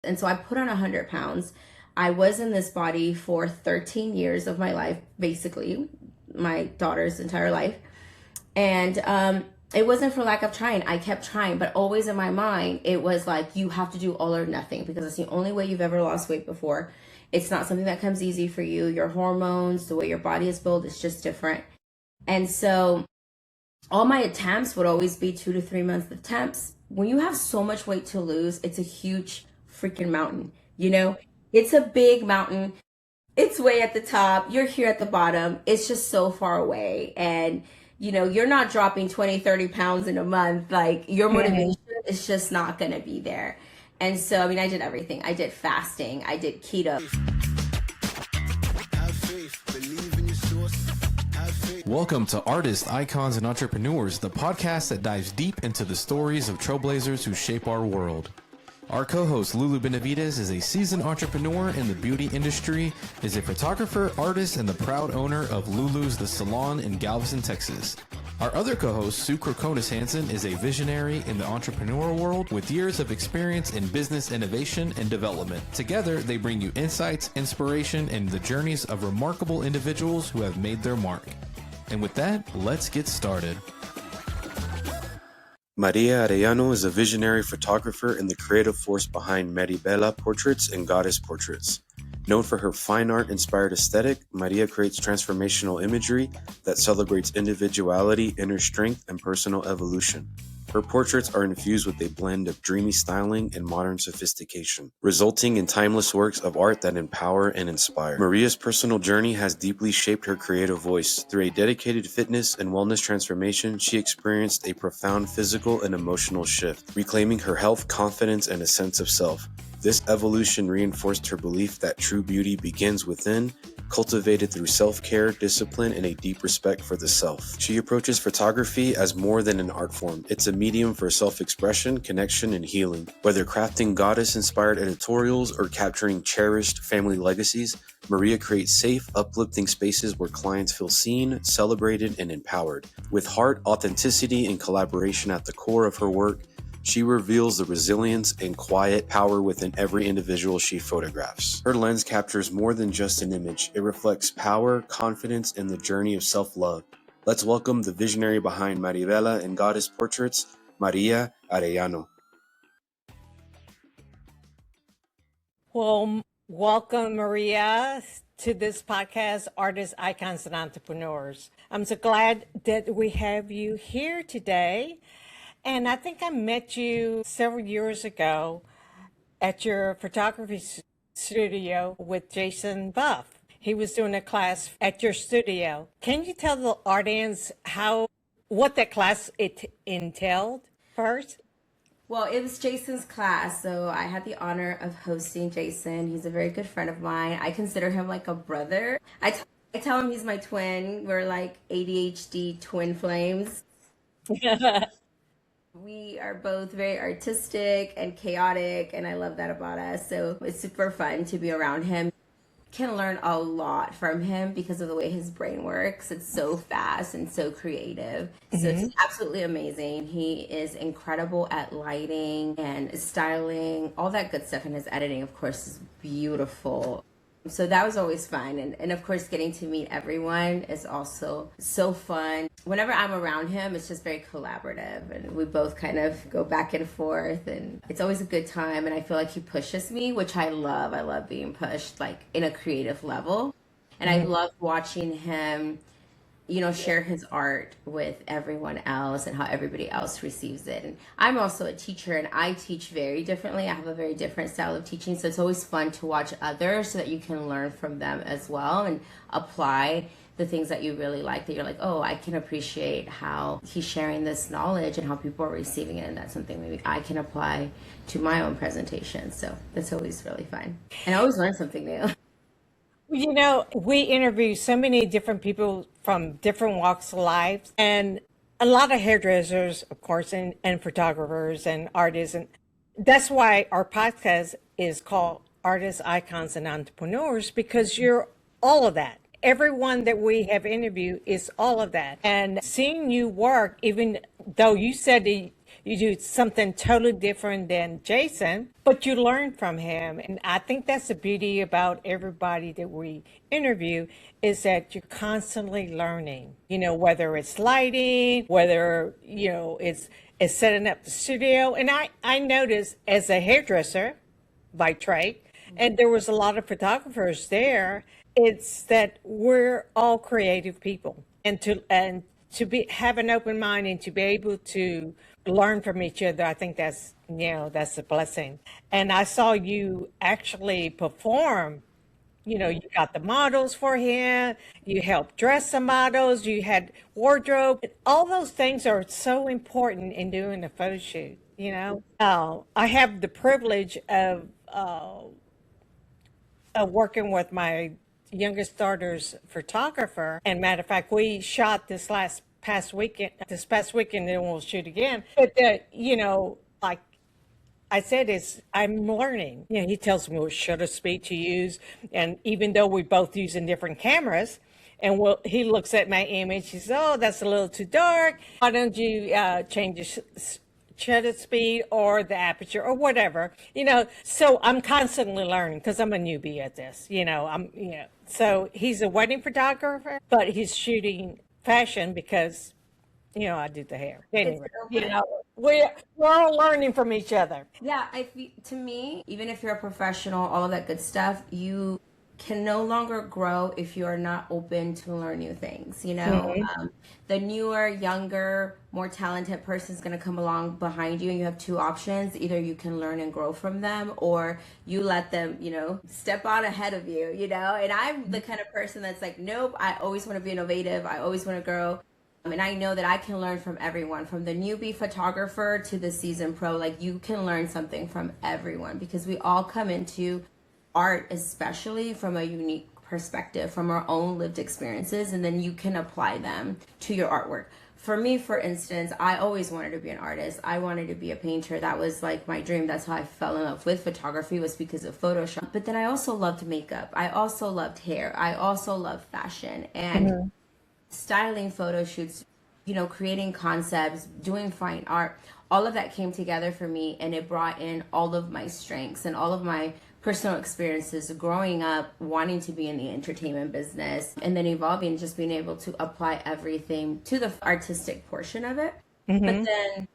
And so I put on 100 pounds. I was in this body for 13 years of my life, basically, my daughter's entire life. And it wasn't for lack of trying. I kept trying, but always in my mind, it was like, you have to do all or nothing because it's the only way you've ever lost weight before. It's not something that comes easy for you. Your hormones, the way your body is built, is just different. And so all my attempts would always be 2 to 3 months attempts. When you have so much weight to lose, it's a huge freaking mountain. It's a big mountain. It's way at the top. You're here at the bottom. It's just so far away. And, you're not dropping 20, 30 pounds in a month. Like, your motivation is just not going to be there. And so, I did everything. I did fasting. I did keto. Welcome to Artists, Icons, and Entrepreneurs, the podcast that dives deep into the stories of trailblazers who shape our world. Our co-host Lulu Benavides is a seasoned entrepreneur in the beauty industry, is a photographer, artist, and the proud owner of Lulu's The Salon in Galveston, Texas. Our other co-host, Sue Croconis Hansen, is a visionary in the entrepreneurial world with years of experience in business innovation and development. Together, they bring you insights, inspiration, and the journeys of remarkable individuals who have made their mark. And with that, let's get started. Maria Arellano is a visionary photographer and the creative force behind Maribela Portraits and Goddess Portraits. Known for her fine art-inspired aesthetic, Maria creates transformational imagery that celebrates individuality, inner strength, and personal evolution. Her portraits are infused with a blend of dreamy styling and modern sophistication, resulting in timeless works of art that empower and inspire. Maria's personal journey has deeply shaped her creative voice. Through a dedicated fitness and wellness transformation, she experienced a profound physical and emotional shift, reclaiming her health, confidence, and a sense of self. This evolution reinforced her belief that true beauty begins within, cultivated through self-care, discipline, and a deep respect for the self. She approaches photography as more than an art form. It's a medium for self-expression, connection, and healing. Whether crafting goddess-inspired editorials or capturing cherished family legacies, Maria creates safe, uplifting spaces where clients feel seen, celebrated, and empowered. With heart, authenticity, and collaboration at the core of her work, she reveals the resilience and quiet power within every individual she photographs. Her lens captures more than just an image. It reflects power, confidence, and the journey of self-love. Let's welcome the visionary behind Maribela and Goddess Portraits, Maria Arellano. Well, welcome, Maria, to this podcast, Artists, Icons, and Entrepreneurs. I'm so glad that we have you here today. And I think I met you several years ago at your photography studio with Jason Buff. He was doing a class at your studio. Can you tell the audience what that class it entailed first? Well, it was Jason's class, so I had the honor of hosting Jason. He's a very good friend of mine. I consider him like a brother. I tell him he's my twin. We're like ADHD twin flames. We are both very artistic and chaotic, and I love that about us. So it's super fun to be around him. Can learn a lot from him because of the way his brain works. It's so fast and so creative. So it's absolutely amazing. He is incredible at lighting and styling, all that good stuff. And his editing, of course, is beautiful. So that was always fun. And of course, getting to meet everyone is also so fun. Whenever I'm around him, it's just very collaborative. And we both kind of go back and forth. And it's always a good time. And I feel like he pushes me, which I love. I love being pushed, like, in a creative level. And I love watching him, share his art with everyone else and how everybody else receives it. And I'm also a teacher, and I teach very differently. I have a very different style of teaching. So it's always fun to watch others so that you can learn from them as well and apply the things that you really like, that you're like, oh, I can appreciate how he's sharing this knowledge and how people are receiving it. And that's something maybe I can apply to my own presentation. So that's always really fun. And I always learn something new. We interview so many different people from different walks of life, and a lot of hairdressers, of course, and photographers and artists. And that's why our podcast is called Artists, Icons, and Entrepreneurs, because you're all of that. Everyone that we have interviewed is all of that. And seeing you work, even though you said You do something totally different than Jason, but you learn from him. And I think that's the beauty about everybody that we interview is that you're constantly learning, whether it's lighting, whether, it's setting up the studio. And I noticed as a hairdresser by trade, and there was a lot of photographers there, it's that we're all creative people. And to be have an open mind and to be able to learn from each other, I think that's a blessing. And I saw you actually perform. You got the models for him, you helped dress the models, you had wardrobe. All those things are so important in doing a photo shoot. I have the privilege of working with my youngest daughter's photographer. And matter of fact, we shot this past weekend, and we'll shoot again. But like I said, I'm learning. He tells me what shutter speed to use, and even though we're both using different cameras, and he looks at my image, he says, "Oh, that's a little too dark. Why don't you change the shutter speed or the aperture or whatever?" So I'm constantly learning because I'm a newbie at this. So he's a wedding photographer, but he's shooting fashion because I did the hair. Anyway, we're all learning from each other. Yeah, to me, even if you're a professional, all of that good stuff, you can no longer grow if you are not open to learn new things. The newer, younger, more talented person is going to come along behind you, and you have two options. Either you can learn and grow from them, or you let them, step on ahead of you, And I'm the kind of person that's like, nope, I always want to be innovative. I always want to grow. And I know that I can learn from everyone, from the newbie photographer to the seasoned pro. Like, you can learn something from everyone because we all come into art, especially from a unique perspective, from our own lived experiences, and then you can apply them to your artwork. For me, for instance, I always wanted to be an artist. I wanted to be a painter. That was like my dream. That's how I fell in love with photography, was because of Photoshop. But then I also loved makeup. I also loved hair. I also loved fashion. And styling photo shoots, creating concepts, doing fine art, all of that came together for me, and it brought in all of my strengths and all of my personal experiences growing up, wanting to be in the entertainment business, and then evolving, just being able to apply everything to the artistic portion of it. But then,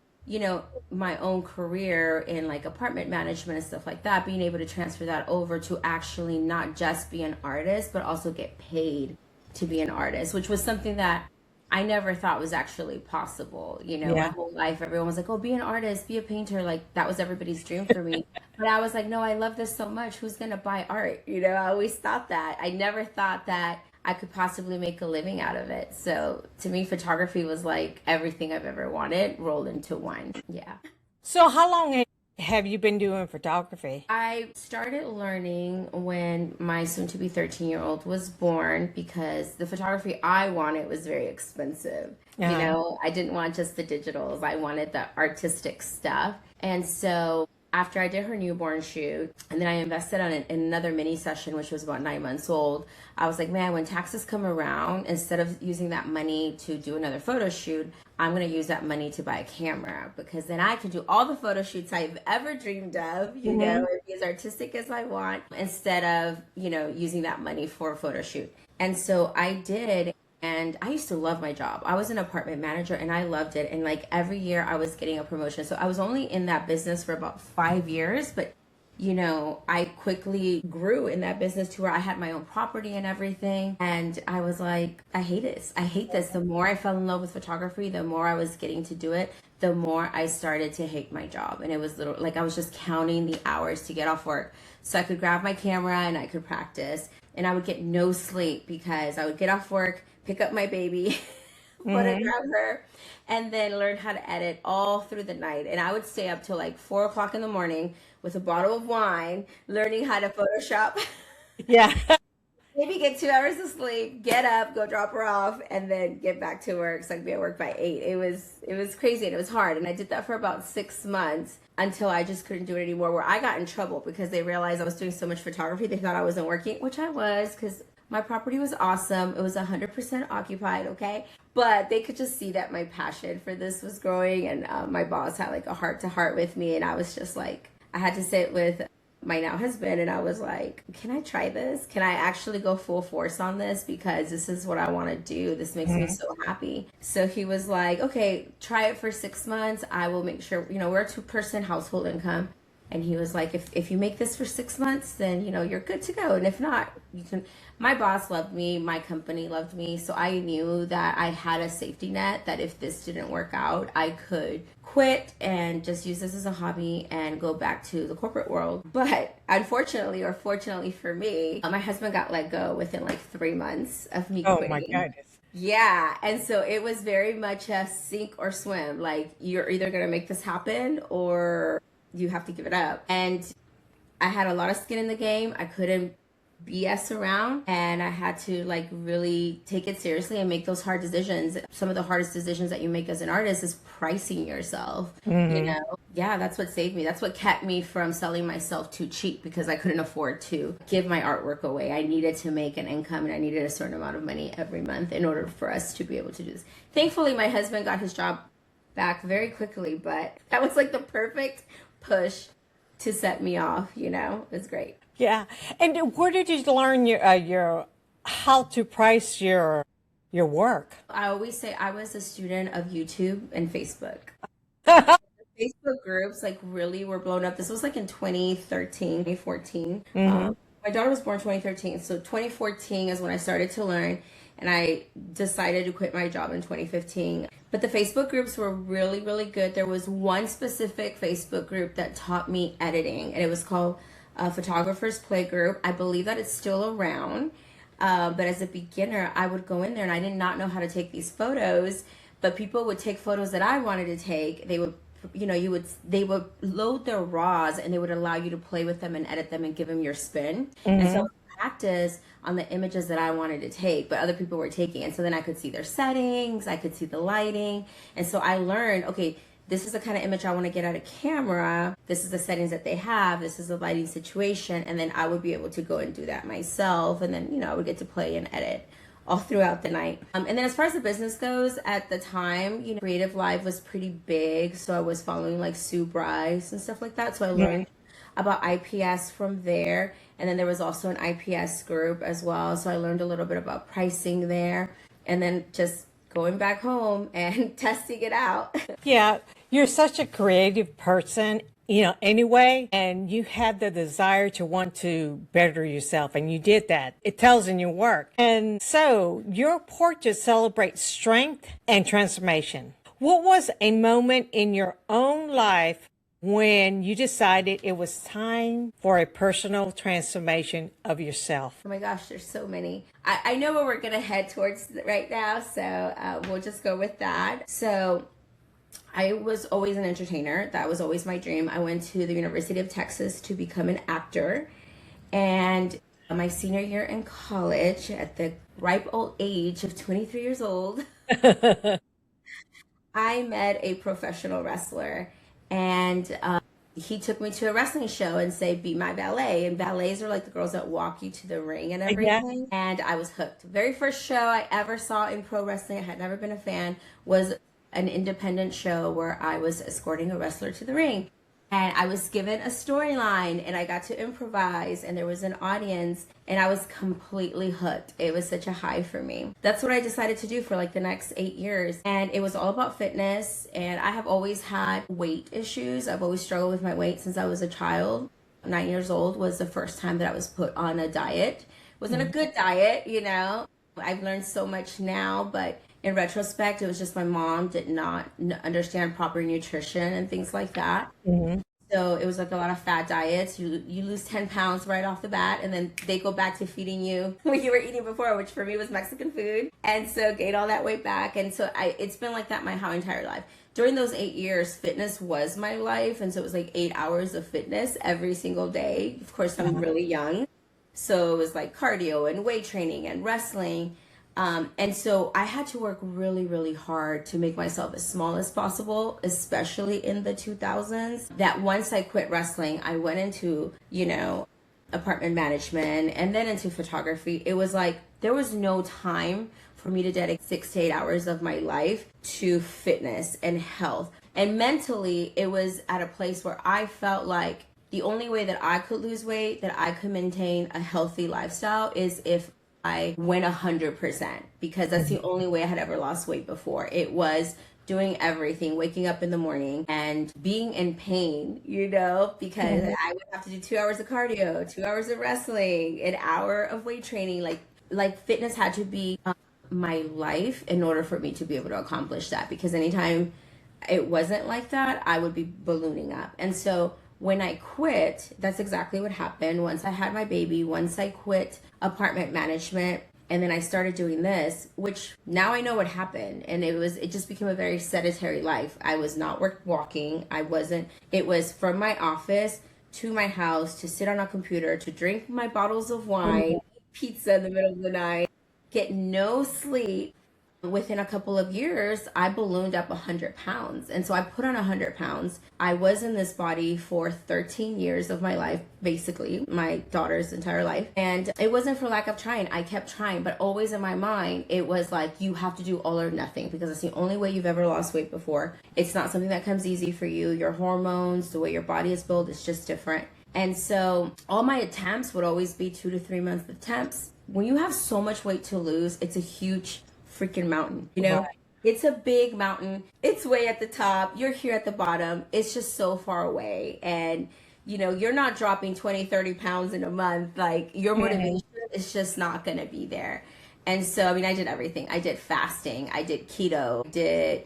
my own career in like apartment management and stuff like that, being able to transfer that over to actually not just be an artist, but also get paid to be an artist, which was something that I never thought was actually possible. My whole life, everyone was like, "Oh, be an artist, be a painter." Like, that was everybody's dream for me. But I was like, no, I love this so much. Who's going to buy art? I always thought that. I never thought that I could possibly make a living out of it. So to me, photography was like everything I've ever wanted rolled into one. Yeah. So how long have you been doing photography? I started learning when my soon-to-be 13-year-old was born, because the photography I wanted was very expensive. I didn't want just the digitals. I wanted the artistic stuff. And so after I did her newborn shoot, and then I invested in another mini session, which was about 9 months old, I was like, man, when taxes come around, instead of using that money to do another photo shoot, I'm going to use that money to buy a camera, because then I can do all the photo shoots I've ever dreamed of, and be as artistic as I want, instead of, using that money for a photo shoot. And so I did. And I used to love my job. I was an apartment manager and I loved it. And like every year I was getting a promotion. So I was only in that business for about 5 years, but I quickly grew in that business to where I had my own property and everything. And I was like, I hate this. I hate this. The more I fell in love with photography, the more I was getting to do it, the more I started to hate my job. And it was literally like I was just counting the hours to get off work so I could grab my camera and I could practice. And I would get no sleep because I would get off work, pick up my baby, photograph her, and then learn how to edit all through the night. And I would stay up till like 4 o'clock in the morning with a bottle of wine, learning how to Photoshop. Yeah. Maybe get 2 hours of sleep, get up, go drop her off, and then get back to work. So I could be at work by 8. It was crazy and it was hard. And I did that for about 6 months until I just couldn't do it anymore, where I got in trouble because they realized I was doing so much photography. They thought I wasn't working, which I was, because my property was awesome. It was 100% occupied, okay? But they could just see that my passion for this was growing, and my boss had like a heart to heart with me, and I was just like, I had to sit with my now husband, and I was like, can I try this? Can I actually go full force on this? Because this is what I want to do. This makes me so happy. So he was like, okay, try it for 6 months. I will make sure, we're a 2-person household income. And he was like, if you make this for 6 months, then, you're good to go. And if not, you can. My boss loved me. My company loved me. So I knew that I had a safety net, that if this didn't work out, I could quit and just use this as a hobby and go back to the corporate world. But unfortunately, or fortunately for me, my husband got let go within like 3 months of me Oh quitting. my goodness. Yeah. And so it was very much a sink or swim. Like, you're either going to make this happen or you have to give it up. And I had a lot of skin in the game. I couldn't BS around, and I had to like really take it seriously and make those hard decisions. Some of the hardest decisions that you make as an artist is pricing yourself. Yeah, that's what saved me. That's what kept me from selling myself too cheap, because I couldn't afford to give my artwork away. I needed to make an income, and I needed a certain amount of money every month in order for us to be able to do this. Thankfully, my husband got his job back very quickly, but that was like the perfect push to set me off. It was great. Yeah. And where did you learn your how to price your work? I always say I was a student of YouTube and Facebook. Facebook groups like really were blown up. This was like in 2013, 2014. My daughter was born 2013. So 2014 is when I started to learn, and I decided to quit my job in 2015. But the Facebook groups were really, really good. There was one specific Facebook group that taught me editing, and it was called Photographer's Playgroup. I believe that it's still around. But as a beginner, I would go in there and I did not know how to take these photos, but people would take photos that I wanted to take. They would, they would load their raws, and they would allow you to play with them and edit them and give them your spin. And so I would practice on the images that I wanted to take, but other people were taking. And so then I could see their settings, I could see the lighting. And so I learned, okay, this is the kind of image I want to get out of camera. This is the settings that they have. This is the lighting situation. And then I would be able to go and do that myself. And then, I would get to play and edit all throughout the night. And then as far as the business goes, at the time, Creative Live was pretty big. So I was following like Sue Bryce and stuff like that. So I learned about IPS from there. And then there was also an IPS group as well. So I learned a little bit about pricing there. And then just going back home and testing it out. Yeah, you're such a creative person, anyway, and you have the desire to want to better yourself, and you did that. It tells in your work. And so your portrait celebrates strength and transformation. What was a moment in your own life when you decided it was time for a personal transformation of yourself? Oh my gosh, there's so many. I know where we're going to head towards right now, so we'll just go with that. So I was always an entertainer. That was always my dream. I went to the University of Texas to become an actor. And my senior year in college, at the ripe old age of 23 years old, I met a professional wrestler. And he took me to a wrestling show and said, be my valet. And valets are like the girls that walk you to the ring and everything. Yeah. And I was hooked. The very first show I ever saw in pro wrestling, I had never been a fan, was an independent show where I was escorting a wrestler to the ring. And I was given a storyline, and I got to improvise, and there was an audience, and I was completely hooked. It was such a high for me. That's what I decided to do for like the next 8 years. And it was all about fitness. And I have always had weight issues. I've always struggled with my weight since I was a child. 9 years old was the first time that I was put on a diet. It wasn't a good diet, I've learned so much now, but in retrospect, it was just my mom did not understand proper nutrition and things like that. So it was like a lot of fat diets. You lose 10 pounds right off the bat, and then they go back to feeding you what you were eating before, which for me was Mexican food. And so gained all that weight back. And so it's been like that my whole entire life. During those 8 years, fitness was my life. And so it was like 8 hours of fitness every single day. Of course, I'm really young. So it was like cardio and weight training and wrestling. And so I had to work really, really hard to make myself as small as possible, especially in the 2000s. That once I quit wrestling, I went into, apartment management and then into photography. It was like there was no time for me to dedicate 6 to 8 hours of my life to fitness and health. And mentally, it was at a place where I felt like the only way that I could lose weight, that I could maintain a healthy lifestyle, is if I went 100%, because that's the only way I had ever lost weight before. It was doing everything, waking up in the morning and being in pain, because I would have to do 2 hours of cardio, 2 hours of wrestling, an hour of weight training. Like fitness had to be my life in order for me to be able to accomplish that, because anytime it wasn't like that, I would be ballooning up. And so when I quit, that's exactly what happened. Once I had my baby, once I quit apartment management, and then I started doing this, which now I know what happened. And it just became a very sedentary life. I was not walking. It was from my office to my house, to sit on a computer, to drink my bottles of wine, pizza in the middle of the night, get no sleep. Within a couple of years, I ballooned up 100 pounds. And so I put on 100 pounds. I was in this body for 13 years of my life, basically, my daughter's entire life. And it wasn't for lack of trying. I kept trying, but always in my mind, it was like, you have to do all or nothing, because it's the only way you've ever lost weight before. It's not something that comes easy for you. Your hormones, the way your body is built, is just different. And so all my attempts would always be 2 to 3 months attempts. When you have so much weight to lose, it's a huge freaking mountain, Right. It's a big mountain. It's way at the top. You're here at the bottom. It's just so far away. And, you're not dropping 20, 30 pounds in a month. Like, your motivation is just not going to be there. And so, I did everything. I did fasting. I did keto. Name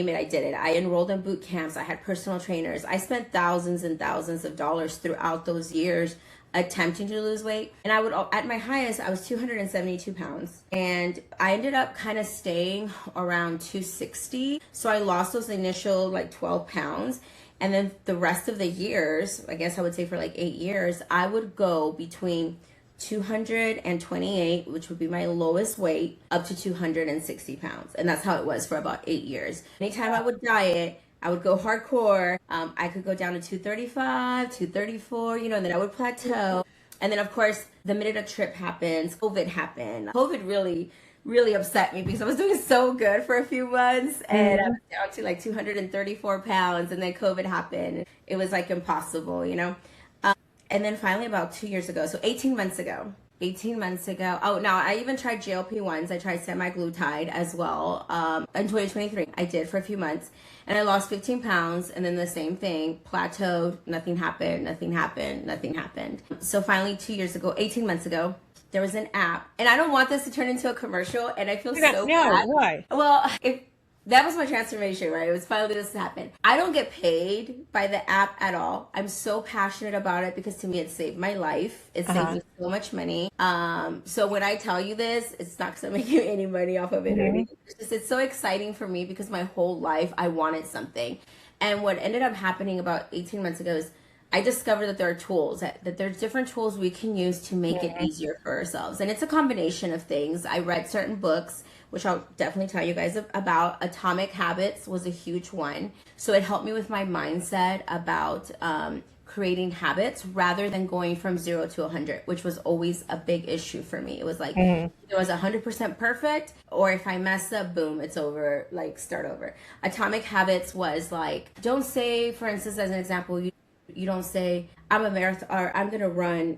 it, I did it. I enrolled in boot camps. I had personal trainers. I spent thousands and thousands of dollars throughout those years attempting to lose weight. And at my highest, I was 272 pounds. And I ended up kind of staying around 260. So I lost those initial 12 pounds. And then the rest of the years, I guess I would say for 8 years, I would go between 228, which would be my lowest weight, up to 260 pounds. And that's how it was for about 8 years. Anytime I would diet, I would go hardcore. I could go down to 235, 234, and then I would plateau. And then, of course, the minute a trip happens, COVID happened. COVID really, really upset me, because I was doing so good for a few months, and I was down to 234 pounds. And then COVID happened. It was impossible, And then finally, about 2 years ago, so 18 months ago. Oh, now I even tried GLP-1s. I tried semaglutide as well in 2023. I did for a few months, and I lost 15 pounds. And then the same thing, plateaued. Nothing happened. So finally, 2 years ago, 18 months ago, there was an app. And I don't want this to turn into a commercial, and I feel so bad. Why? Well, that was my transformation, right? It was finally this happened. I don't get paid by the app at all. I'm so passionate about it, because to me, it saved my life. It saved me so much money. So when I tell you this, it's not because I'm making any money off of it or anything. It's so exciting for me, because my whole life I wanted something. And what ended up happening about 18 months ago is I discovered that there are tools, that there's different tools we can use to make it easier for ourselves. And it's a combination of things. I read certain books, which I'll definitely tell you guys about. Atomic Habits was a huge one. So it helped me with my mindset about creating habits rather than going from 0 to 100, which was always a big issue for me. It was it was 100% perfect, or if I mess up, boom, it's over, start over. Atomic Habits was don't say, for instance, as an example, you don't say, I'm a marathon, or I'm going to run,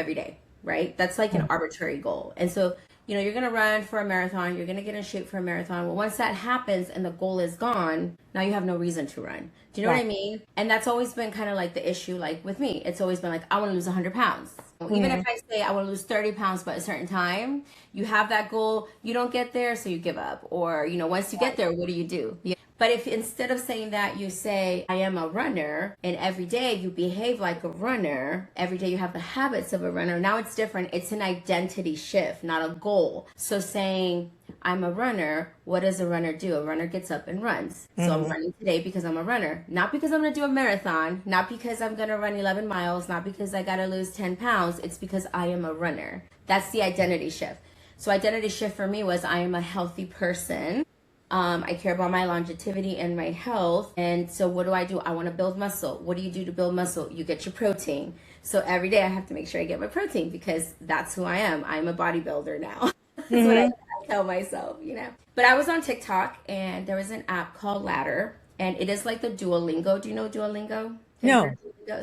every day, right? That's an arbitrary goal. And so, you're going to run for a marathon, you're going to get in shape for a marathon. Well, once that happens and the goal is gone, now you have no reason to run. Do you know what I mean? And that's always been kind of the issue, with me. It's always been I want to lose 100 pounds. Even if I say I want to lose 30 pounds by a certain time, you have that goal, you don't get there, so you give up. Or, once you get there, what do you do? But if instead of saying that, you say, I am a runner, and every day you behave like a runner, every day you have the habits of a runner, now it's different. It's an identity shift, not a goal. So saying, I'm a runner, what does a runner do? A runner gets up and runs. So I'm running today because I'm a runner. Not because I'm going to do a marathon, not because I'm going to run 11 miles, not because I got to lose 10 pounds. It's because I am a runner. That's the identity shift. So identity shift for me was I am a healthy person. I care about my longevity and my health. And so what do? I want to build muscle. What do you do to build muscle? You get your protein. So every day I have to make sure I get my protein because that's who I am. I'm a bodybuilder now. That's what I tell myself, you know. But I was on TikTok and there was an app called Ladder, and it is like the Duolingo. Do you know Duolingo? No.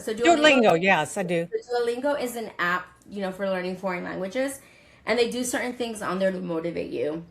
So Duolingo, yes, I do. Duolingo is an app, you know, for learning foreign languages, and they do certain things on there to motivate you.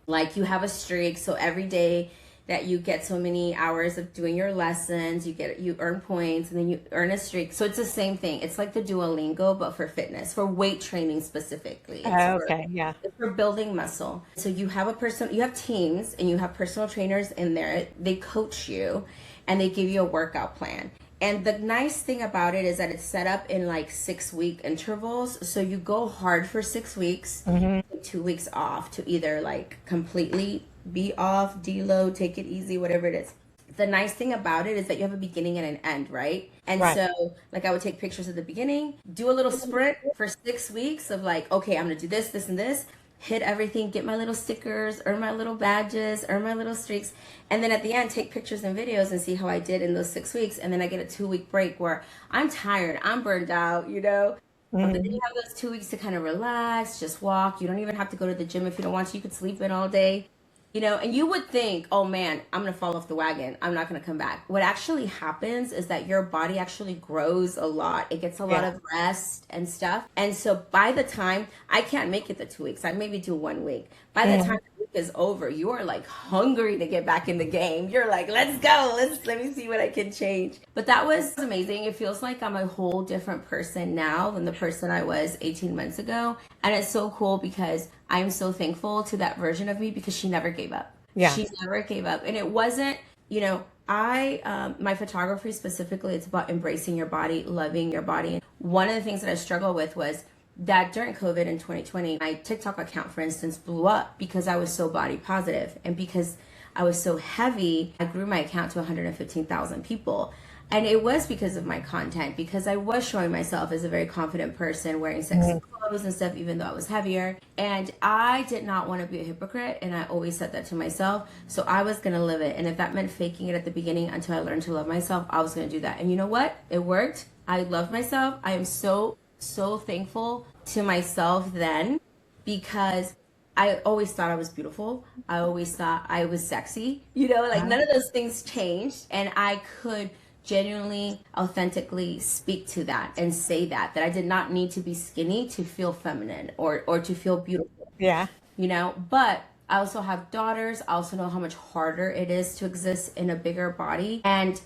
Like you have a streak, so every day that you get so many hours of doing your lessons, you earn points, and then you earn a streak. So it's the same thing. It's like the Duolingo, but for fitness, for weight training specifically. It's for building muscle. So you have teams, and you have personal trainers in there. They coach you, and they give you a workout plan. And the nice thing about it is that it's set up in like 6-week intervals. So you go hard for 6 weeks, take 2 weeks off to either like completely be off, deload, take it easy, whatever it is. The nice thing about it is that you have a beginning and an end, right? And so like I would take pictures at the beginning, do a little sprint for 6 weeks of like, okay, I'm gonna do this, this, and this. Hit everything, get my little stickers, earn my little badges, earn my little streaks. And then at the end, take pictures and videos and see how I did in those 6 weeks. And then I get a 2-week break where I'm tired, I'm burned out, you know? But then you have those 2 weeks to kind of relax, just walk. You don't even have to go to the gym if you don't want to. You could sleep in all day. You know, and you would think, oh man, I'm going to fall off the wagon. I'm not going to come back. What actually happens is that your body actually grows a lot. It gets a lot of rest and stuff. And so by the time, I can't make it the 2 weeks. I maybe do 1 week. By the time the week is over, you are like hungry to get back in the game. You're like, let's go. Let me see what I can change. But that was amazing. It feels like I'm a whole different person now than the person I was 18 months ago. And it's so cool because I'm so thankful to that version of me because she never gave up. Yeah. She never gave up. And it wasn't, you know, my photography specifically, it's about embracing your body, loving your body. One of the things that I struggled with was that during COVID in 2020, my TikTok account, for instance, blew up because I was so body positive. And because I was so heavy, I grew my account to 115,000 people. And it was because of my content, because I was showing myself as a very confident person wearing sexy clothes and stuff, even though I was heavier. And I did not want to be a hypocrite. And I always said that to myself. So I was going to live it. And if that meant faking it at the beginning until I learned to love myself, I was going to do that. And you know what? It worked. I love myself. I am so thankful to myself then because I always thought I was beautiful. I always thought I was sexy. You know, like none of those things changed. And I could genuinely, authentically speak to that and say that I did not need to be skinny to feel feminine or to feel beautiful. Yeah. You know, but I also have daughters. I also know how much harder it is to exist in a bigger body. And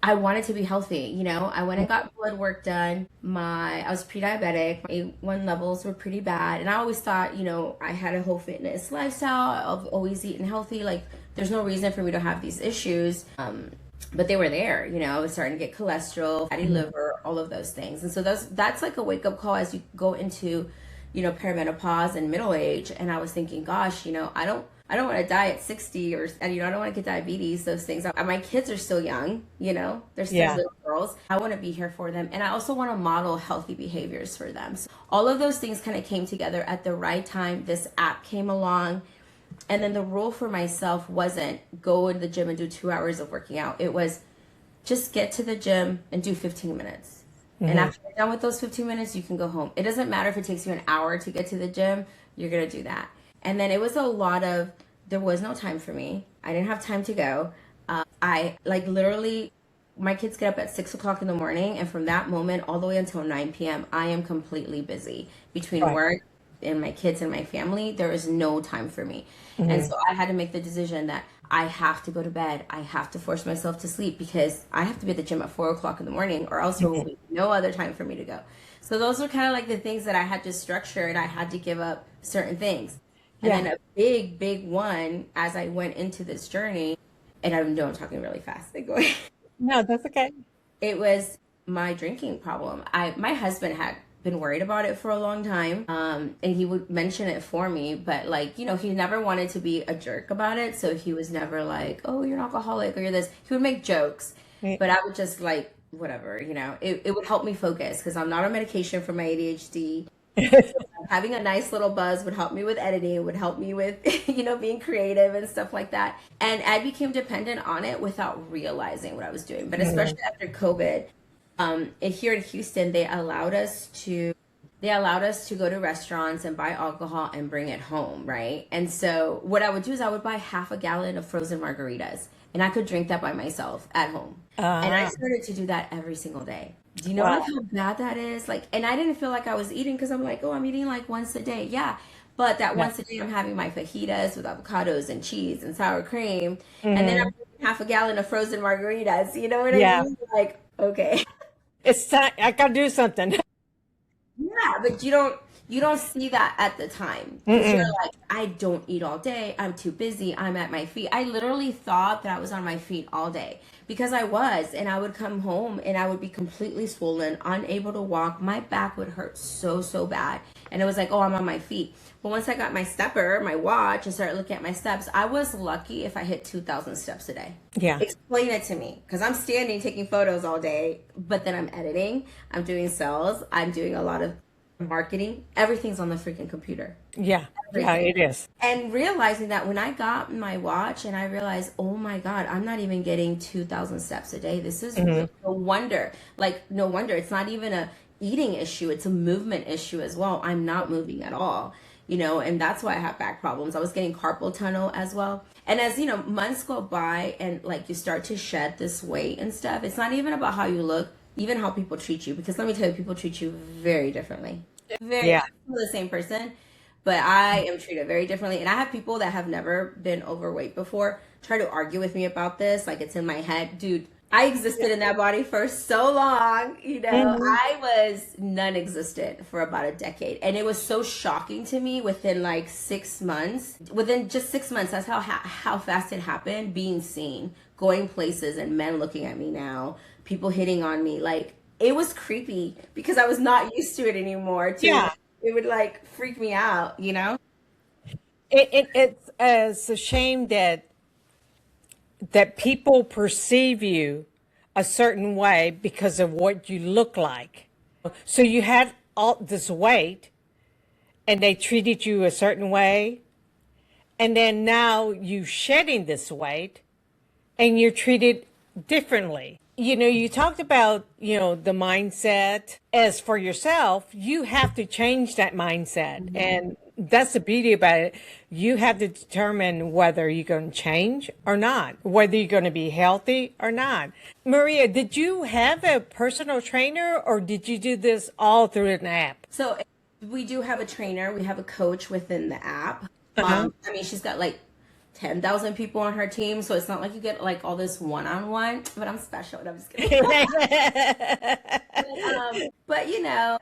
I wanted to be healthy, you know. I went and got blood work done. I was pre-diabetic. My A1 levels were pretty bad. And I always thought, you know, I had a whole fitness lifestyle. I've always eaten healthy. Like, there's no reason for me to have these issues. But they were there, you know. I was starting to get cholesterol, fatty liver, all of those things. And so that's like a wake-up call as you go into, you know, perimenopause and middle age. And I was thinking, gosh, you know, I don't want to die at 60 and, you know, I don't want to get diabetes, those things. My kids are still young, you know, they're still little girls. I want to be here for them. And I also want to model healthy behaviors for them. So all of those things kind of came together at the right time. This app came along. And then the rule for myself wasn't go to the gym and do 2 hours of working out. It was just get to the gym and do 15 minutes. And after you're done with those 15 minutes, you can go home. It doesn't matter if it takes you an hour to get to the gym, you're going to do that. And then it was a lot of, there was no time for me. I didn't have time to go. I like literally, my kids get up at 6 o'clock in the morning. And from that moment all the way until 9 p.m., I am completely busy between work and my kids and my family. There is no time for me. And so I had to make the decision that I have to go to bed. I have to force myself to sleep because I have to be at the gym at 4 o'clock in the morning or else there will be no other time for me to go. So those were kind of like the things that I had to structure, and I had to give up certain things. And then a big one as I went into this journey, and I know I'm talking really fast. No, that's okay. It was my drinking problem. My husband had been worried about it for a long time, and he would mention it for me, but like, you know, he never wanted to be a jerk about it. So he was never like, oh, you're an alcoholic or you're this. He would make jokes, but I would just like, whatever, you know, it would help me focus because I'm not on medication for my ADHD. Having a nice little buzz would help me with editing, would help me with, being creative and stuff like that. And I became dependent on it without realizing what I was doing. But especially after COVID, here in Houston, they allowed us to go to restaurants and buy alcohol and bring it home, right? And so what I would do is I would buy half a gallon of frozen margaritas and I could drink that by myself at home. And I started to do that every single day. Do you know like Wow. how bad that is? Like, and I didn't feel like I was eating because I'm like, oh, I'm eating like once a day. Yeah. But that Yeah. once a day, I'm having my fajitas with avocados and cheese and sour cream. And then I'm drinking half a gallon of frozen margaritas. You know what I Yeah. mean? Like, okay. It's time. I gotta do something. Yeah, but you don't see that at the time because you're like, I don't eat all day. I'm too busy. I'm at my feet. I literally thought that I was on my feet all day because I was, and I would come home and I would be completely swollen, unable to walk. My back would hurt so bad, and it was like, oh, I'm on my feet. But once I got my stepper, my watch, and started looking at my steps, I was lucky if I hit 2,000 steps a day. Yeah. Explain it to me because I'm standing taking photos all day, but then I'm editing, I'm doing sales, I'm doing a lot of marketing. Everything's on the freaking computer. Yeah. Yeah, Everything. it is. And realizing that when I got my watch and I realized, oh my God, I'm not even getting 2,000 steps a day. This is no wonder. Like, no wonder. It's not even a eating issue. It's a movement issue as well. I'm not moving at all, and that's why I have back problems. I was getting carpal tunnel as well. And as, months go by and like you start to shed this weight and stuff, it's not even about how you look, even how people treat you. Because let me tell you, people treat you very differently. Very, Yeah. I'm still the same person, but I am treated very differently. And I have people that have never been overweight before try to argue with me about this. Like it's in my head. Dude, I existed in that body for so long. I was non-existent for about a decade. And it was so shocking to me within like 6 months. Within just 6 months, that's how fast it happened. Being seen, going places and men looking at me now, people hitting on me. Like it was creepy because I was not used to it anymore. Yeah. It would like freak me out. It's a shame that people perceive you a certain way because of what you look like. So you had all this weight and they treated you a certain way, and then now you shedding this weight and you're treated differently. You talked about, the mindset. As for yourself, you have to change that mindset. And that's the beauty about it. You have to determine whether you're going to change or not, whether you're going to be healthy or not. Maria, did you have a personal trainer or did you do this all through an app? So we do have a trainer. We have a coach within the app. I mean, she's got like 10,000 people on her team, so it's not like you get like all this one-on-one, but I'm special. I'm just kidding. But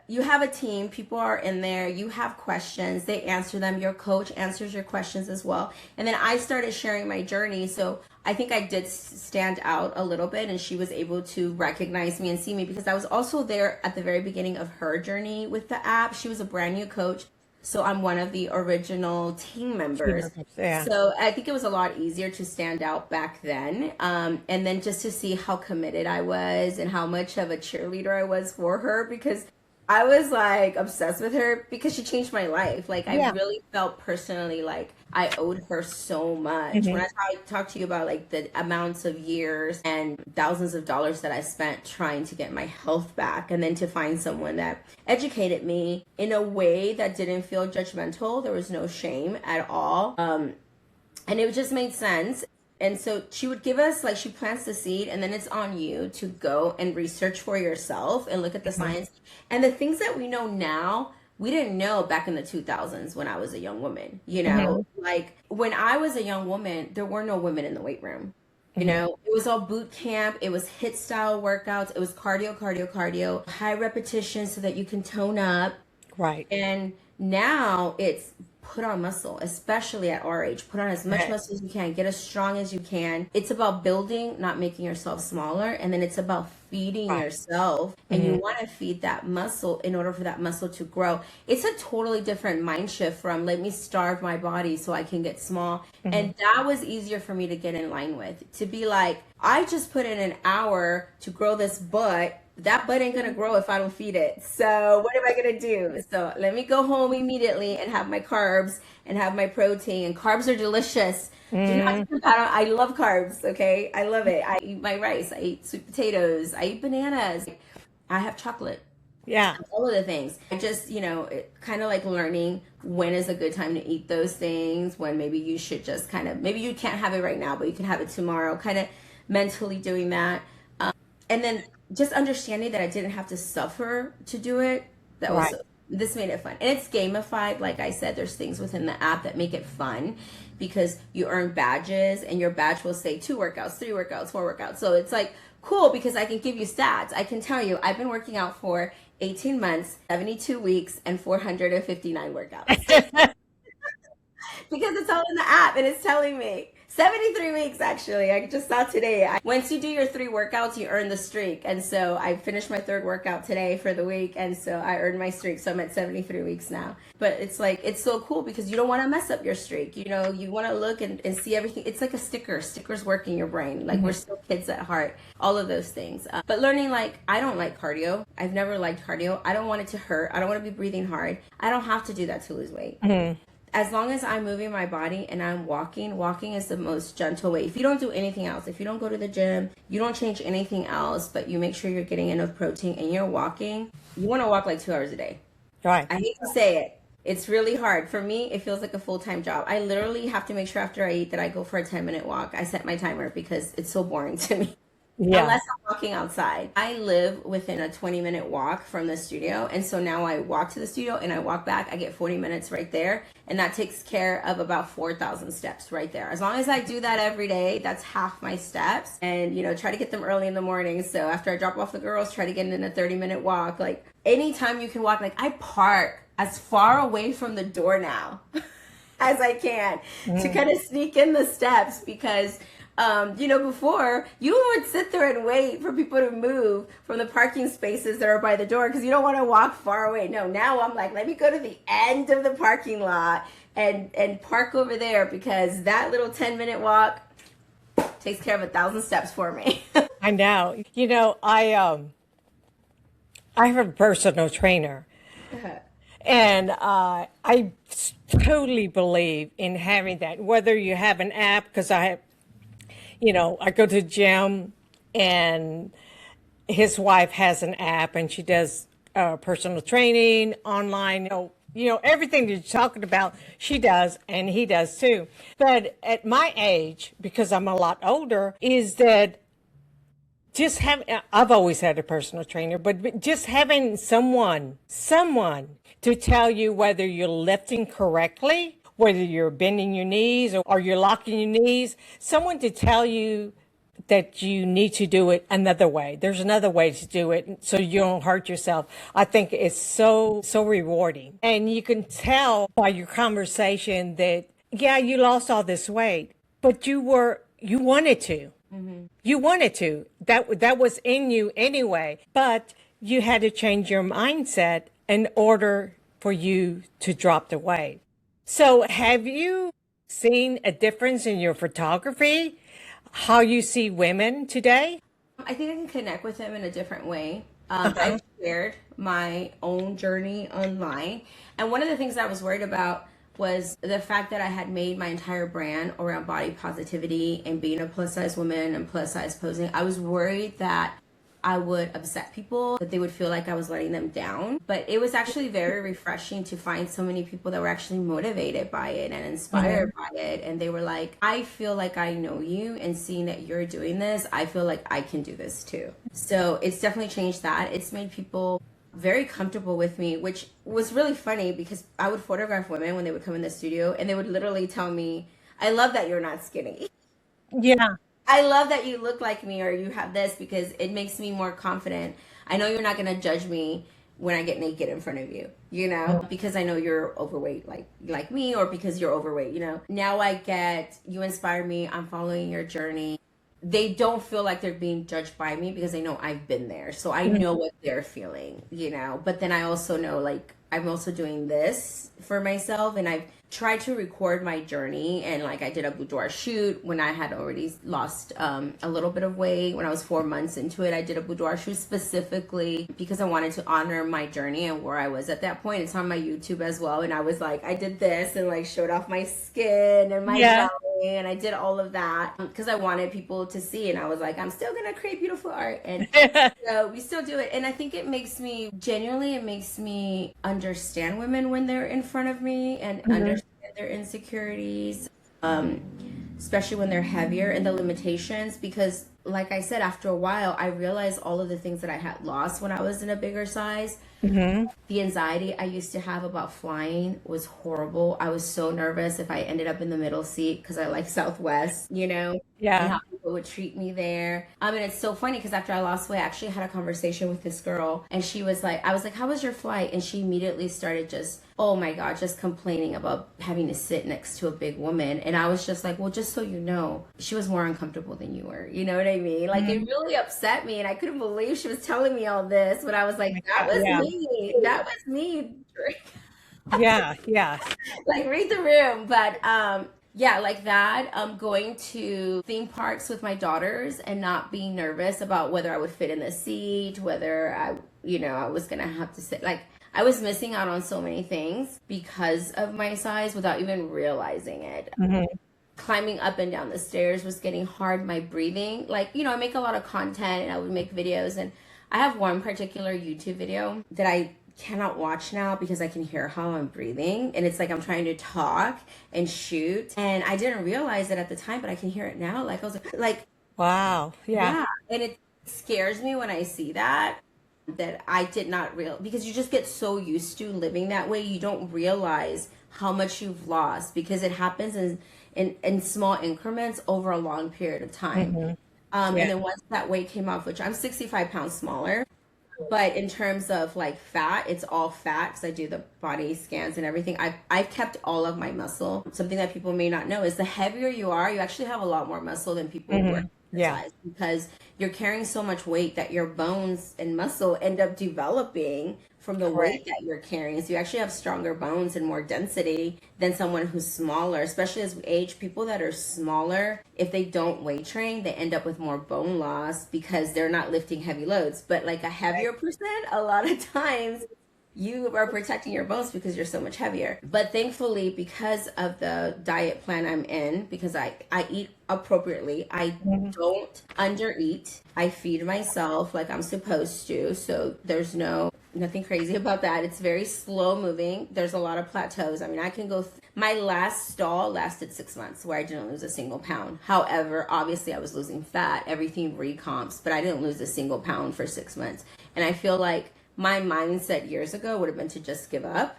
you have a team, people are in there, you have questions, they answer them, your coach answers your questions as well. And then I started sharing my journey, so I think I did stand out a little bit, and she was able to recognize me and see me because I was also there at the very beginning of her journey with the app. She was a brand new coach. So I'm one of the original team members. Yeah. So I think it was a lot easier to stand out back then. And then just to see how committed I was and how much of a cheerleader I was for her because I was like obsessed with her because she changed my life. Like I Yeah. really felt personally like I owed her so much. When I talk to you about like the amounts of years and thousands of dollars that I spent trying to get my health back, and then to find someone that educated me in a way that didn't feel judgmental. There was no shame at all. And it just made sense. And so she would give us, like, she plants the seed, and then it's on you to go and research for yourself and look at the science. And the things that we know now, we didn't know back in the 2000s when I was a young woman. Like when I was a young woman, there were no women in the weight room. It was all boot camp. It was HIIT style workouts. It was cardio, high repetition so that you can tone up. Right. And now it's put on muscle, especially at our age. Put on as much muscle as you can, get as strong as you can. It's about building, not making yourself smaller. And then it's about feeding yourself. And you want to feed that muscle in order for that muscle to grow. It's a totally different mind shift from let me starve my body so I can get small. And that was easier for me to get in line with. To be like, I just put in an hour to grow this butt that butt ain't gonna grow if I don't feed it. So what am I gonna do? So let me go home immediately and have my carbs and have my protein. And carbs are delicious. Do not, I love carbs. Okay, I love it. I eat my rice. I eat sweet potatoes. I eat bananas. I have chocolate. Yeah. All of the things. I just, kind of like learning when is a good time to eat those things, when maybe you should just maybe you can't have it right now, but you can have it tomorrow, kind of mentally doing that. And then just understanding that I didn't have to suffer to do it. That was, Right. this made it fun. And it's gamified. Like I said, there's things within the app that make it fun because you earn badges and your badge will say 2 workouts, 3 workouts, 4 workouts. So it's like cool because I can give you stats. I can tell you I've been working out for 18 months, 72 weeks, and 459 workouts. Because it's all in the app and it's telling me 73 weeks. Actually, I just saw today, once you do your 3 workouts you earn the streak, and so I finished my 3rd workout today for the week, and so I earned my streak, so I'm at 73 weeks now. But it's like, it's so cool because you don't want to mess up your streak, you want to look and see everything. It's like a stickers work in your brain, like we're still kids at heart, all of those things. But learning, like, I don't like cardio. I've never liked cardio. I don't want it to hurt. I don't want to be breathing hard. I don't have to do that to lose weight. As long as I'm moving my body and I'm walking is the most gentle way. If you don't do anything else, if you don't go to the gym, you don't change anything else, but you make sure you're getting enough protein and you're walking, you want to walk like 2 hours a day. Right. I hate to say it. It's really hard. For me, it feels like a full-time job. I literally have to make sure after I eat that I go for a 10-minute walk. I set my timer because it's so boring to me. Yeah. Unless I'm walking outside. I live within a 20-minute walk from the studio. And so now I walk to the studio and I walk back. I get 40 minutes right there. And that takes care of about 4,000 steps right there. As long as I do that every day, that's half my steps. And, try to get them early in the morning. So after I drop off the girls, try to get in a 30-minute walk. Like, anytime you can walk, like, I park as far away from the door now as I can to kind of sneak in the steps because before you would sit there and wait for people to move from the parking spaces that are by the door because you don't want to walk far away. No, now I'm like, let me go to the end of the parking lot and park over there because that little 10-minute walk takes care of 1,000 steps for me. I know. I have a personal trainer. And I totally believe in having that, whether you have an app, because I go to the gym and his wife has an app and she does personal training online. Everything that you're talking about, she does and he does too. But at my age, because I'm a lot older, is that I've always had a personal trainer, but just having someone to tell you whether you're lifting correctly, whether you're bending your knees or you're locking your knees, someone to tell you that you need to do it another way. There's another way to do it so you don't hurt yourself. I think it's so rewarding. And you can tell by your conversation that, yeah, you lost all this weight, but you wanted to. Mm-hmm. You wanted to. That was in you anyway, but you had to change your mindset in order for you to drop the weight. So have you seen a difference in your photography, how you see women today? I think I can connect with them in a different way. I've shared my own journey online. And one of the things I was worried about was the fact that I had made my entire brand around body positivity and being a plus size woman and plus size posing. I was worried that I would upset people, that they would feel like I was letting them down. But it was actually very refreshing to find so many people that were actually motivated by it and inspired by it. And they were like, I feel like I know you, and seeing that you're doing this, I feel like I can do this too. So it's definitely changed that. It's made people very comfortable with me, which was really funny because I would photograph women when they would come in the studio and they would literally tell me, I love that you're not skinny. Yeah. I love that you look like me or you have this because it makes me more confident. I know you're not going to judge me when I get naked in front of you, because I know you're overweight like me, or because you're overweight, Now you inspire me. I'm following your journey. they don't feel like they're being judged by me because they know I've been there. So I know what they're feeling, you know. But then I also know, like, I'm also doing this for myself, and I've tried to record my journey. And like, I did a boudoir shoot when I had already lost a little bit of weight. When I was 4 months into it, I did a boudoir shoot specifically because I wanted to honor my journey and where I was at that point. It's on my YouTube as well. And I was like, I did this and like showed off my skin and my belly, and I did all of that because I wanted people to see. And I was like, I'm still gonna create beautiful art, and so we still do it. And I think it makes me genuinely, it makes me understand women when they're in front of me and understand their insecurities, especially when they're heavier, and the limitations. Because like I said, after a while, I realized all of the things that I had lost when I was in a bigger size. The anxiety I used to have about flying was horrible. I was so nervous if I ended up in the middle seat because I like Southwest, you know, and Yeah. how people would treat me there. And it's so funny because after I lost weight, I actually had a conversation with this girl, and she was like, I was like, how was your flight? And she immediately started just, oh my God, just complaining about having to sit next to a big woman. And I was just like, well, just so you know, she was more uncomfortable than you were. You know what I mean? Like, it really upset me. And I couldn't believe she was telling me all this. But I was like, that was Yeah. me. That was me. Yeah. Yeah. Like, read the room. But yeah, like that. Going to theme parks with my daughters and not being nervous about whether I would fit in the seat, whether I was gonna have to sit. Like, I was missing out on so many things because of my size without even realizing it. Climbing up and down the stairs was getting hard. My breathing, like, I make a lot of content and I would make videos, and I have one particular YouTube video that I cannot watch now because I can hear how I'm breathing, and it's like I'm trying to talk and shoot, and I didn't realize it at the time, but I can hear it now. Like, I was like, Wow. Yeah. yeah, and it scares me when I see that I did not because you just get so used to living that way, you don't realize how much you've lost because it happens in small increments over a long period of time. And then once that weight came off, which I'm 65 pounds smaller, but in terms of like fat, it's all fat because I do the body scans and everything. I've kept all of my muscle. Something that people may not know is the heavier you are, you actually have a lot more muscle than people who are Yeah. size, because you're carrying so much weight that your bones and muscle end up developing from the weight that you're carrying. So you actually have stronger bones and more density than someone who's smaller, especially as we age. People that are smaller, if they don't weight train, they end up with more bone loss because they're not lifting heavy loads. But like a heavier person, a lot of times you are protecting your bones because you're so much heavier. But thankfully, because of the diet plan I'm in, because I eat appropriately, I don't undereat. I feed myself like I'm supposed to. So there's nothing crazy about that. It's very slow moving. There's a lot of plateaus. I mean, I can go, my last stall lasted 6 months where I didn't lose a single pound. However, obviously I was losing fat, everything recomps, but I didn't lose a single pound for 6 months. And I feel like my mindset years ago would have been to just give up.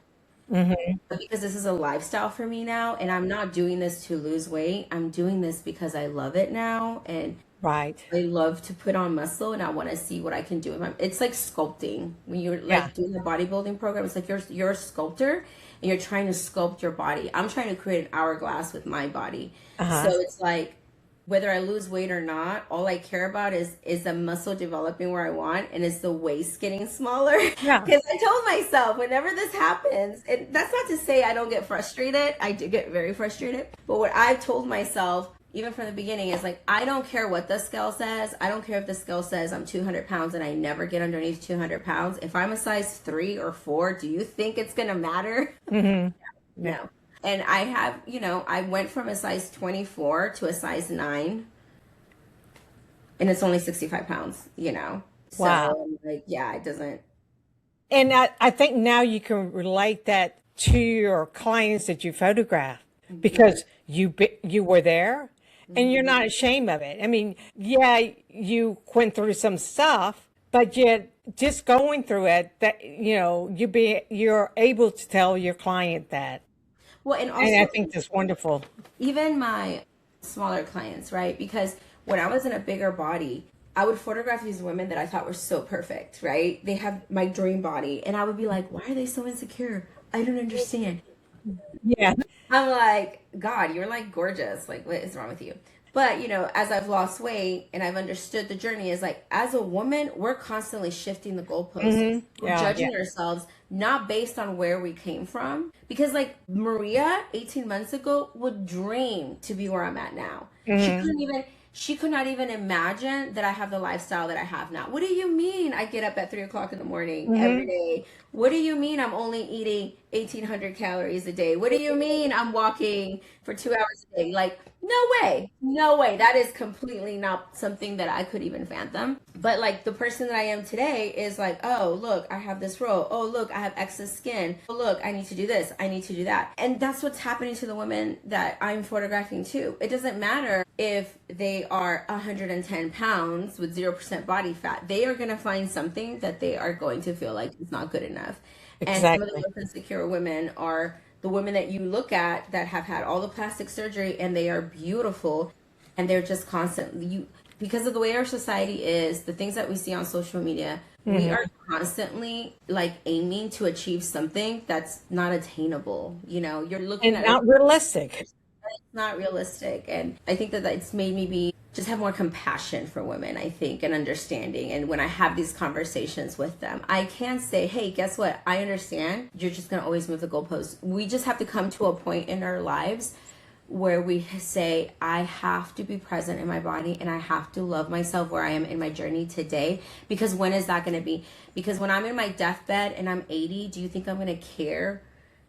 But because this is a lifestyle for me now, and I'm not doing this to lose weight, I'm doing this because I love it now, and Right. I love to put on muscle, and I want to see what I can do with my. It's like sculpting when you're Yeah. like doing the bodybuilding program. It's like you're a sculptor and you're trying to sculpt your body. I'm trying to create an hourglass with my body. So it's like, whether I lose weight or not, all I care about is the muscle developing where I want, and is the waist getting smaller. Yeah. Because I told myself whenever this happens, and that's not to say I don't get frustrated. I do get very frustrated. But what I've told myself, even from the beginning, is like, I don't care what the scale says. I don't care if the scale says I'm 200 pounds and I never get underneath 200 pounds. If I'm a size 3 or 4, do you think it's going to matter? No. And I have, I went from a size 24 to a size 9, and it's only 65 pounds. So Wow. I'm like, yeah, it doesn't. And I think now you can relate that to your clients that you photograph because you were there and you're not ashamed of it. I mean, yeah, you went through some stuff, but yet just going through it, that you're able to tell your client that. Well, and And I also, think that's wonderful. even my smaller clients, right? Because when I was in a bigger body, I would photograph these women that I thought were so perfect, right? They have my dream body. And I would be like, why are they so insecure? I don't understand. Yeah. I'm like, God, you're like gorgeous. Like, what is wrong with you? But, as I've lost weight and I've understood the journey is like, as a woman, we're constantly shifting the goalposts. We're judging ourselves not based on where we came from. Because like Maria, 18 months ago, would dream to be where I'm at now. She could not even imagine that I have the lifestyle that I have now. What do you mean I get up at 3 o'clock in the morning every day? What do you mean I'm only eating 1,800 calories a day? What do you mean I'm walking for 2 hours a day? Like, no way. No way. That is completely not something that I could even fathom. But like the person that I am today is like, oh, look, I have this role. Oh, look, I have excess skin. Oh, look, I need to do this. I need to do that. And that's what's happening to the women that I'm photographing too. It doesn't matter if they are 110 pounds with 0% body fat. They are going to find something that they are going to feel like is not good enough. And some of the most insecure women are the women that you look at that have had all the plastic surgery and they are beautiful and they're just constantly, because of the way our society is, the things that we see on social media, we are constantly like aiming to achieve something that's not attainable. You're looking And at not realistic. it's not realistic. And I think that it's made me just have more compassion for women, I think, and understanding. And when I have these conversations with them, I can say, hey, guess what? I understand you're just going to always move the goalposts. We just have to come to a point in our lives where we say, I have to be present in my body and I have to love myself where I am in my journey today. Because when is that going to be? Because when I'm in my deathbed and I'm 80, do you think I'm going to care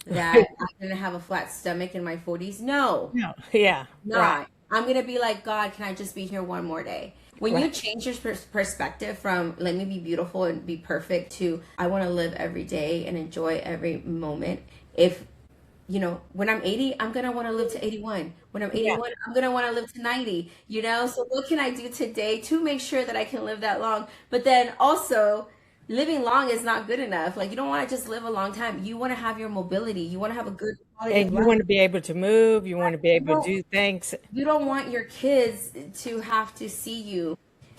that I'm going to have a flat stomach in my 40s? No. Yeah. Not. Right. I'm going to be like, God, can I just be here one more day? When you change your perspective from let me be beautiful and be perfect to I want to live every day and enjoy every moment. If, when I'm 80, I'm going to want to live to 81. When I'm 81, I'm going to want to live to 90, So what can I do today to make sure that I can live that long? But then also, living long is not good enough. Like, you don't want to just live a long time. You want to have your mobility. You want to have a good quality of And you life. want to be able to move, you want to be able to do things. You don't want your kids to have to see you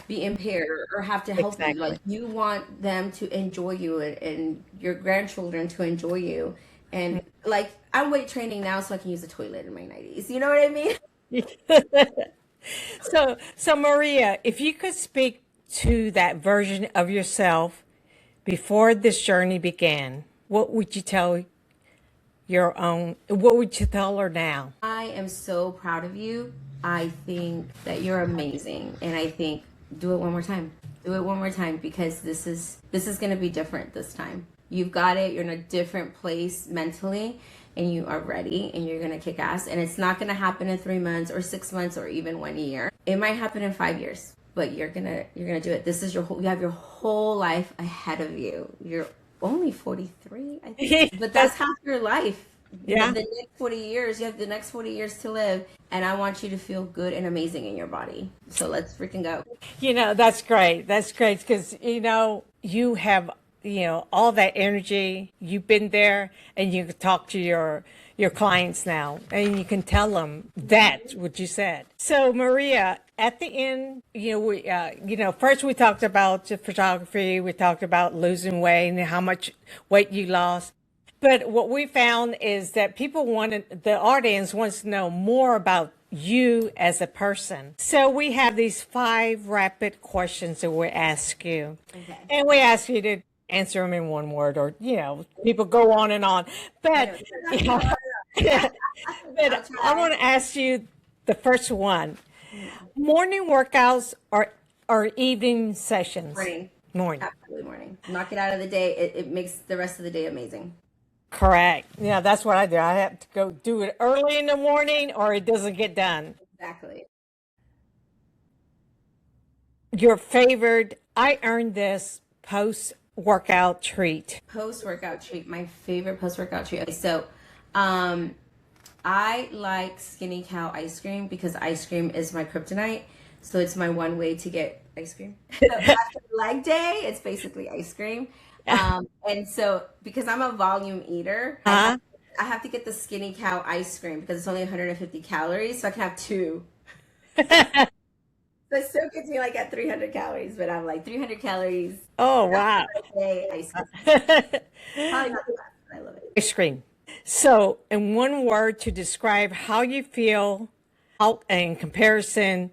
be impaired or have to help you. Like, you want them to enjoy you and your grandchildren to enjoy you. And like, I'm weight training now so I can use the toilet in my 90s. You know what I mean? So Maria, if you could speak to that version of yourself before this journey began, what would you tell what would you tell her now? I am so proud of you. I think that you're amazing. And I think do it one more time. Do it one more time because this is going to be different this time. You've got it. You're in a different place mentally and you are ready and you're going to kick ass. And it's not going to happen in 3 months or 6 months or even 1 year. It might happen in 5 years, but you're going to do it. This is you have your whole life ahead of you. You're only 43, I think, but that's half your life. Yeah. The next 40 years, you have the next 40 years to live. And I want you to feel good and amazing in your body. So let's freaking go. That's great. That's great because, you have, all that energy. You've been there and you can talk to your clients now and you can tell them that's what you said. So Maria, at the end, first we talked about the photography. We talked about losing weight and how much weight you lost. But what we found is that the audience wants to know more about you as a person. So we have these 5 rapid questions that we ask you. Okay. And we ask you to answer them in one word or, people go on and on. But, but I want to ask you the first one. Morning workouts or evening sessions? Morning. Absolutely morning. Knock it out of the day. It makes the rest of the day amazing. Correct. Yeah, that's what I do. I have to go do it early in the morning or it doesn't get done. Exactly. Your favorite, I earned this post-workout treat. Post-workout treat. My favorite post-workout treat. Okay, so I like Skinny Cow ice cream because ice cream is my kryptonite. So it's my one way to get ice cream. So after leg day, it's basically ice cream. And so because I'm a volume eater, I have to get the Skinny Cow ice cream because it's only 150 calories. So I can have 2. So it still gets me like at 300 calories, but I'm like 300 calories. Oh, wow. Ice cream. Probably not the best, but I love it. Ice cream. So in one word to describe how you feel out in comparison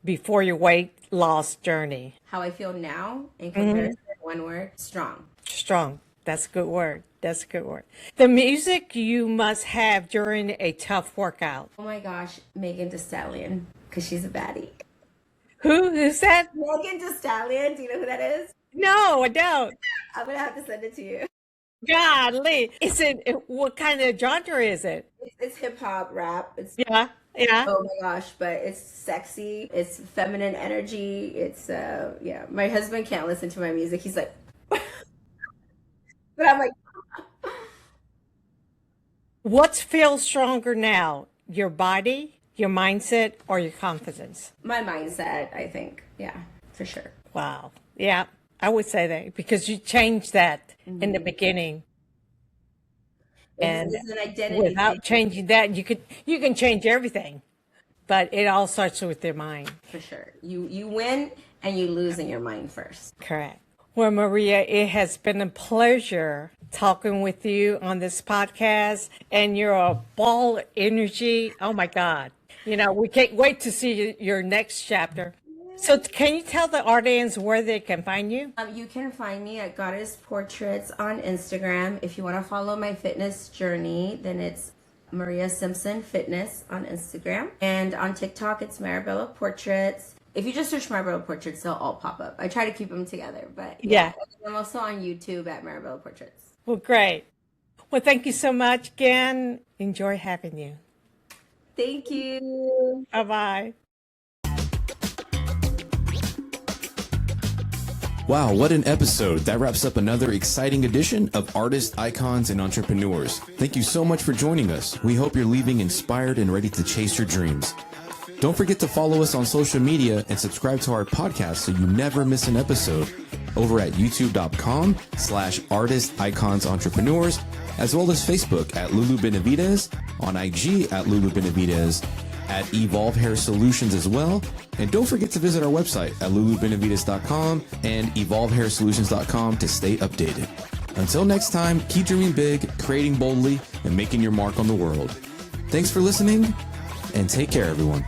before your weight loss journey? How I feel now in comparison, one word, strong. Strong. That's a good word. That's a good word. The music you must have during a tough workout. Oh my gosh, Megan Thee Stallion, because she's a baddie. Who is that? Megan Thee Stallion, do you know who that is? No, I don't. I'm gonna have to send it to you. Godly. What kind of genre is it? It's hip hop, rap. It's Yeah. Yeah. oh my gosh, but it's sexy. It's feminine energy. It's yeah. My husband can't listen to my music. He's like, but I'm like, What feels stronger now? Your body, your mindset, or your confidence? my mindset, I think. Yeah, for sure. Wow. Yeah, I would say that because you changed that in the beginning. And It's an identity without thing, changing that, you can change everything. But it all starts with your mind. for sure. You win and you lose in your mind first. Correct. Well, Maria, it has been a pleasure talking with you on this podcast, and you're a ball of energy. Oh my God. We can't wait to see your next chapter. So can you tell the audience where they can find you? You can find me at Goddess Portraits on Instagram. If you want to follow my fitness journey, then it's Maria Simpson Fitness on Instagram. And on TikTok, it's Marabella Portraits. If you just search Marabella Portraits, they'll all pop up. I try to keep them together, but Yeah. I'm also on YouTube at Marabella Portraits. Well, great. Well, thank you so much again. Enjoy having you. Thank you. Bye-bye. Wow, what an episode. That wraps up another exciting edition of Artists, Icons, and Entrepreneurs. Thank you so much for joining us. We hope you're leaving inspired and ready to chase your dreams. Don't forget to follow us on social media and subscribe to our podcast so you never miss an episode over at youtube.com/artists, icons, entrepreneurs, as well as Facebook at Lulu Benavides, on IG at Lulu Benavides, at Evolve Hair Solutions as well. And don't forget to visit our website at lulubenavides.com and evolvehairsolutions.com to stay updated. Until next time, keep dreaming big, creating boldly, and making your mark on the world. Thanks for listening, and take care, everyone.